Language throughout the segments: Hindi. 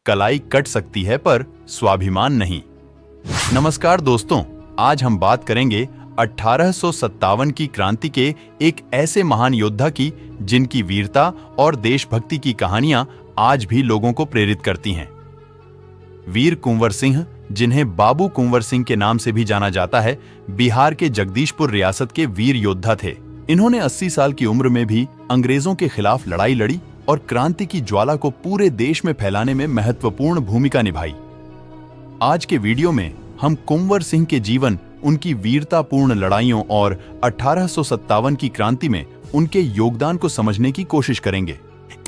कलाई कट सकती है पर स्वाभिमान नहीं। नमस्कार दोस्तों, आज हम बात करेंगे 1857 की क्रांति के एक ऐसे महान योद्धा की जिनकी वीरता और देशभक्ति की कहानियां आज भी लोगों को प्रेरित करती हैं। वीर कुंवर सिंह, जिन्हें बाबू कुंवर सिंह के नाम से भी जाना जाता है, बिहार के जगदीशपुर रियासत के वीर योद्धा थे। इन्होंने 80 साल की उम्र में भी अंग्रेजों के खिलाफ लड़ाई लड़ी और क्रांति की ज्वाला को पूरे देश में फैलाने में महत्वपूर्ण भूमिका निभाई। आज के वीडियो में हम कुंवर सिंह के जीवन, उनकी वीरतापूर्ण लड़ाइयों और 1857 की क्रांति में उनके योगदान को समझने की कोशिश करेंगे।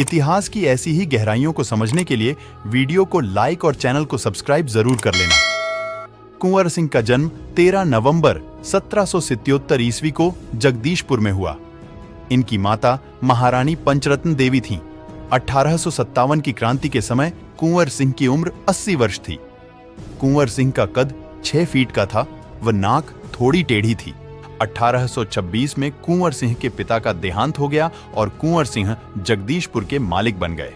इतिहास की ऐसी ही गहराइयों को समझने के लिए वीडियो को लाइक और चैनल को सब्सक्राइब जरूर कर लेना। कुंवर सिंह का जन्म 13 नवंबर 1777 ईस्वी को जगदीशपुर में हुआ। इनकी माता महारानी पंचरत्न देवी थीं। 1857 की क्रांति के समय कुंवर सिंह की उम्र 80 वर्ष थी। कुंवर सिंह का कद 6 फीट का था व नाक थोड़ी टेढ़ी थी। 1826 में कुंवर सिंह के पिता का देहांत हो गया और कुंवर सिंह जगदीशपुर के मालिक बन गए।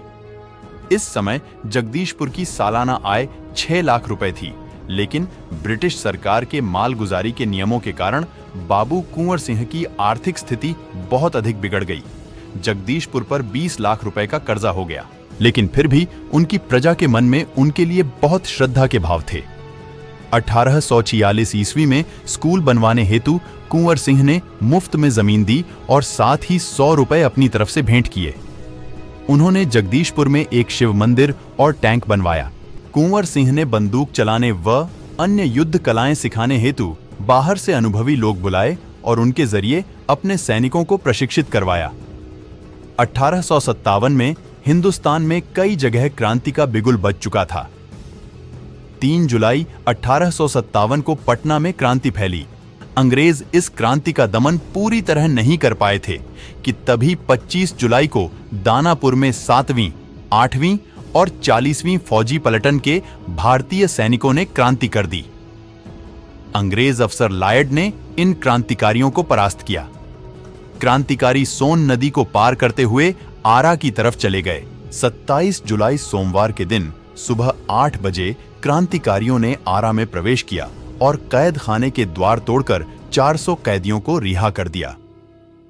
इस समय जगदीशपुर की सालाना आय 6 लाख रुपए थी, लेकिन ब्रिटिश सरकार के मालगुजारी के नियमों के कारण बाबू कुंवर सिंह की आर्थिक स्थिति बहुत अधिक बिगड़ गई। जगदीशपुर पर 20 लाख रुपए का कर्जा हो गया, लेकिन फिर भी उनकी प्रजा के मन में उनके लिए बहुत श्रद्धा के भाव थे। 1846 ईस्वी में स्कूल बनवाने हेतु कुंवर सिंह ने मुफ्त में जमीन दी और साथ ही 100 रुपए अपनी तरफ से भेंट किए। उन्होंने जगदीशपुर में एक शिव मंदिर और टैंक बनवाया। कुंवर सिंह ने बंदूक चलाने व अन्य युद्ध कलाएं सिखाने हेतु बाहर से अनुभवी लोग बुलाए और उनके जरिए अपने सैनिकों को प्रशिक्षित करवाया। 1857 में हिंदुस्तान में कई जगह क्रांति का बिगुल बज चुका था। 3 जुलाई 1857 को पटना में क्रांति फैली। अंग्रेज इस क्रांति का दमन पूरी तरह नहीं कर पाए थे कि तभी 25 जुलाई को दानापुर में 7वीं, 8वीं और 40वीं फौजी पलटन के भारतीय सैनिकों ने क्रांति कर दी। अंग्रेज अफसर लायड ने इन क्रांतिकारियों को परास्त किया। क्रांतिकारी सोन नदी को पार करते हुए आरा की तरफ चले गए। 27 जुलाई सोमवार के दिन सुबह 8 बजे क्रांतिकारियों ने आरा में प्रवेश किया और कैद खाने के द्वार तोड़कर 400 कैदियों को रिहा कर दिया।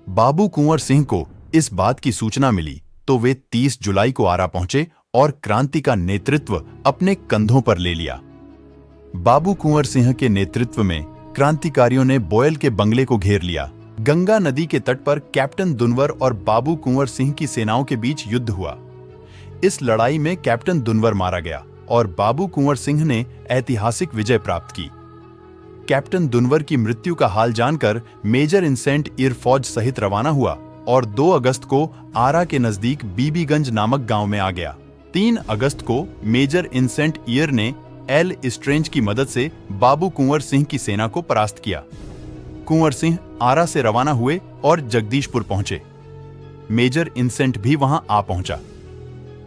बाबू कुंवर सिंह को इस बात की सूचना मिली तो वे 30 जुलाई को आरा पहुंचे और क्रांति का नेतृत्व अपने कंधों पर ले लिया। बाबू कुंवर सिंह के नेतृत्व में क्रांतिकारियों ने बोयल के बंगले को घेर लिया। गंगा नदी के तट पर कैप्टन दुनवर और बाबू कुंवर सिंह की सेनाओं के बीच युद्ध हुआ। इस लड़ाई में कैप्टन दुनवर मारा गया और बाबू कुंवर सिंह ने ऐतिहासिक विजय प्राप्त की। कैप्टन दुनवर की मृत्यु का हाल जानकर मेजर इंसेंट ईयर फौज सहित रवाना हुआ और 2 अगस्त को आरा के नजदीक बीबीगंज नामक गांव में आ गया। 3 अगस्त को मेजर इंसेंट ईयर ने एल स्ट्रेंज की मदद से बाबू कुंवर सिंह की सेना को परास्त किया। कुंवर सिंह आरा से रवाना हुए और जगदीशपुर पहुंचे। मेजर इंसेंट भी वहां आ पहुंचा।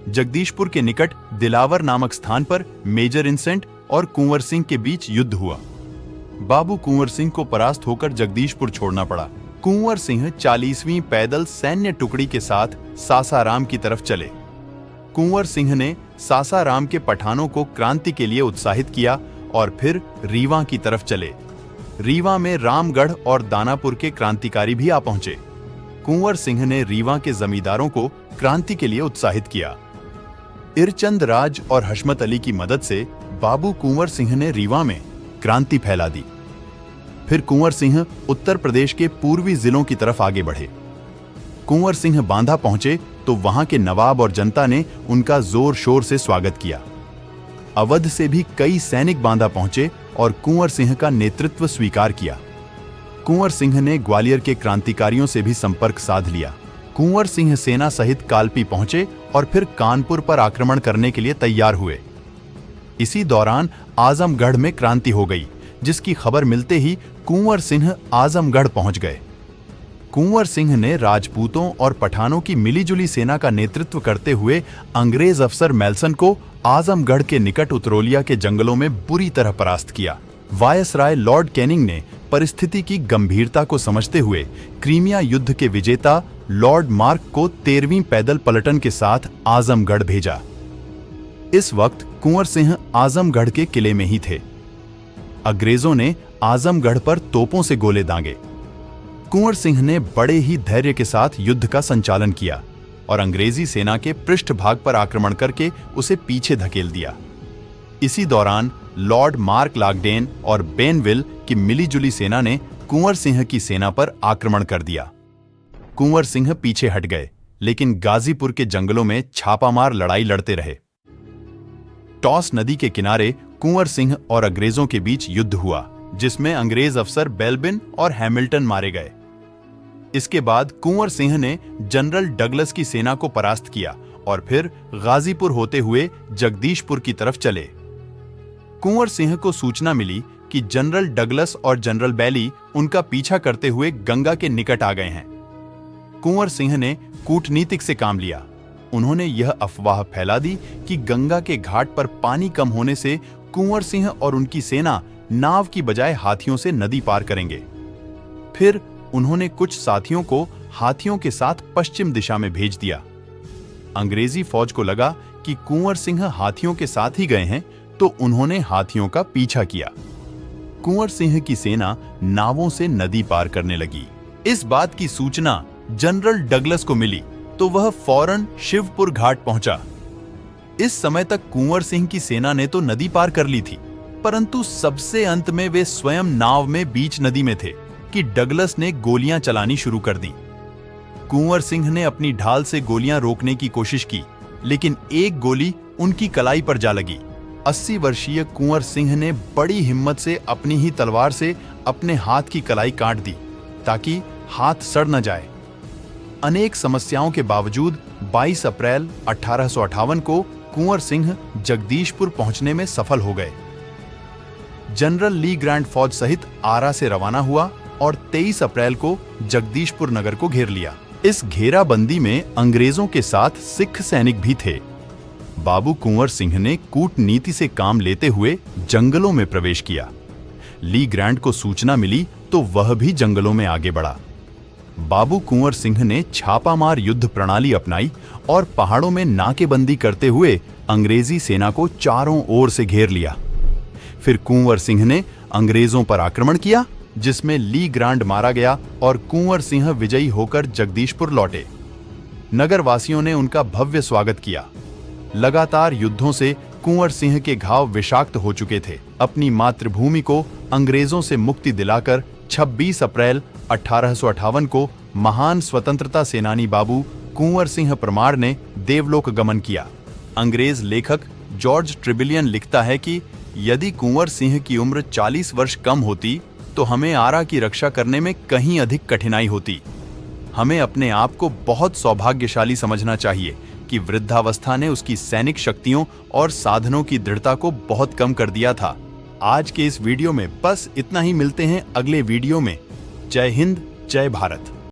जगदीशपुर के निकट दिलावर नामक स्थान पर मेजर इंसेंट और कुंवर सिंह के बीच युद्ध हुआ। बाबू कुंवर सिंह को परास्त होकर जगदीशपुर छोड़ना पड़ा। कुंवर सिंह 40वीं पैदल सैन्य टुकड़ी के साथ सासाराम की तरफ चले। कुंवर सिंह ने सासाराम के पठानों को क्रांति के लिए उत्साहित किया और फिर रीवा की तरफ चले। रीवा में रामगढ़ और दानापुर के क्रांतिकारी भी आ पहुंचे। कुंवर सिंह ने रीवा के जमींदारों को क्रांति के लिए उत्साहित किया। इरचंद राज और हशमत अली की मदद से बाबू कुंवर सिंह ने रीवा में क्रांति फैला दी। फिर कुंवर सिंह उत्तर प्रदेश के पूर्वी जिलों की तरफ आगे बढ़े। कुंवर सिंह बांदा पहुंचे तो वहां के नवाब और जनता ने उनका जोर शोर से स्वागत किया। अवध से भी कई सैनिक बांदा पहुंचे और कुंवर सिंह का नेतृत्व स्वीकार किया। कुंवर सिंह ने ग्वालियर के क्रांतिकारियों से भी संपर्क साध लिया। कुंवर सिंह सेना सहित कालपी पहुंचे और फिर कानपुर पर आक्रमण करने के लिए तैयार हुए। इसी दौरान आजमगढ़ में क्रांति हो गई, जिसकी खबर मिलते ही कुंवर सिंह आजमगढ़ पहुंच गए। कुंवर सिंह ने राजपूतों और पठानों की मिलीजुली सेना का नेतृत्व करते हुए अंग्रेज अफसर मेल्सन को आजमगढ़ के निकट उतरोलिया के जंगलों में बुरी तरह परास्त किया। वायसराय लॉर्ड कैनिंग ने परिस्थिति की गंभीरता को समझते हुए क्रीमिया युद्ध के विजेता लॉर्ड मार्क को 13वीं पैदल पलटन के साथ आजमगढ़ भेजा। इस वक्त कुंवर सिंह आजमगढ़ के किले में ही थे। अंग्रेजों ने आजमगढ़ पर तोपों से गोले दागे। कुंवर सिंह ने बड़े ही धैर्य के साथ युद्ध का संचालन किया और अंग्रेजी सेना के पृष्ठभाग पर आक्रमण करके उसे पीछे धकेल दिया। इसी दौरान लॉर्ड मार्क लागडेन और बेनविल की मिलीजुली सेना ने कुंवर सिंह की सेना पर आक्रमण कर दिया। कुंवर सिंह पीछे हट गए, लेकिन गाजीपुर के जंगलों में छापामार लड़ाई लड़ते रहे। टॉस नदी के किनारे कुंवर सिंह और अंग्रेजों के बीच युद्ध हुआ, जिसमें अंग्रेज अफसर बेल्बिन और हैमिल्टन मारे गए। इसके बाद कुंवर सिंह ने जनरल डगलस की सेना को परास्त किया और फिर गाजीपुर होते हुए जगदीशपुर की तरफ चले। कुंवर सिंह को सूचना मिली कि जनरल डगलस और जनरल बैली उनका पीछा करते हुए गंगा के निकट आ गए हैं। कुंवर सिंह ने कूटनीतिक से काम लिया। उन्होंने यह अफवाह फैला दी कि गंगा के घाट पर पानी कम होने से कुंवर सिंह और उनकी सेना नाव की बजाय हाथियों से नदी पार करेंगे। फिर उन्होंने कुछ साथियों को हाथियों के साथ पश्चिम दिशा में भेज दिया। अंग्रेजी फौज को लगा कि कुंवर सिंह हाथियों के साथ ही गए हैं, तो उन्होंने हाथियों का पीछा किया। कुंवर सिंह की सेना नावों से नदी पार करने लगी। इस बात की सूचना जनरल डगलस को मिली तो वह फौरन शिवपुर घाट पहुंचा। इस समय तक कुंवर सिंह की सेना ने तो नदी पार कर ली थी, परंतु सबसे अंत में वे स्वयं नाव में बीच नदी में थे कि डगलस ने गोलियां चलानी शुरू कर दी। कुंवर सिंह ने अपनी ढाल से गोलियां रोकने की कोशिश की, लेकिन एक गोली उनकी कलाई पर जा लगी। 80 वर्षीय कुंवर सिंह ने बड़ी हिम्मत से अपनी ही तलवार से अपने हाथ की कलाई काट दी ताकि हाथ सड़ न जाए। अनेक समस्याओं के बावजूद 22 अप्रैल 1858 को कुंवर सिंह जगदीशपुर पहुंचने में सफल हो गए। जनरल ली ग्रांट फौज सहित आरा से रवाना हुआ और 23 अप्रैल को जगदीशपुर नगर को घेर लिया। इस घेराबंदी में अंग्रेजों के साथ सिख सैनिक भी थे। बाबू कुंवर सिंह ने कूटनीति से काम लेते हुए जंगलों में प्रवेश किया। ली ग्रांट को सूचना मिली तो वह भी जंगलों में आगे बढ़ा। बाबू कुंवर सिंह ने छापामार युद्ध प्रणाली अपनाई और पहाड़ों में नाकेबंदी करते हुए अंग्रेजी सेना को चारों ओर से घेर लिया। फिर कुंवर सिंह ने अंग्रेजों पर आक्रमण किया, जिसमें ली ग्रांट मारा गया और कुंवर सिंह विजयी होकर जगदीशपुर लौटे। नगरवासियों ने उनका भव्य स्वागत किया। लगातार युद्धों से कुंवर सिंह के घाव विषाक्त हो चुके थे। अपनी मातृभूमि को अंग्रेजों से मुक्ति दिलाकर 26 अप्रैल 1858 को महान स्वतंत्रता सेनानी बाबू कुंवर सिंह परमार ने देवलोक गमन किया। अंग्रेज लेखक जॉर्ज ट्रिबिलियन लिखता है कि यदि कुंवर सिंह की उम्र 40 वर्ष कम होती तो हमें आरा की रक्षा करने में कहीं अधिक कठिनाई होती। हमें अपने आप को बहुत सौभाग्यशाली समझना चाहिए कि वृद्धावस्था ने उसकी सैनिक शक्तियों और साधनों की दृढ़ता को बहुत कम कर दिया था। आज के इस वीडियो में बस इतना ही। मिलते हैं अगले वीडियो में। जय हिंद, जय भारत।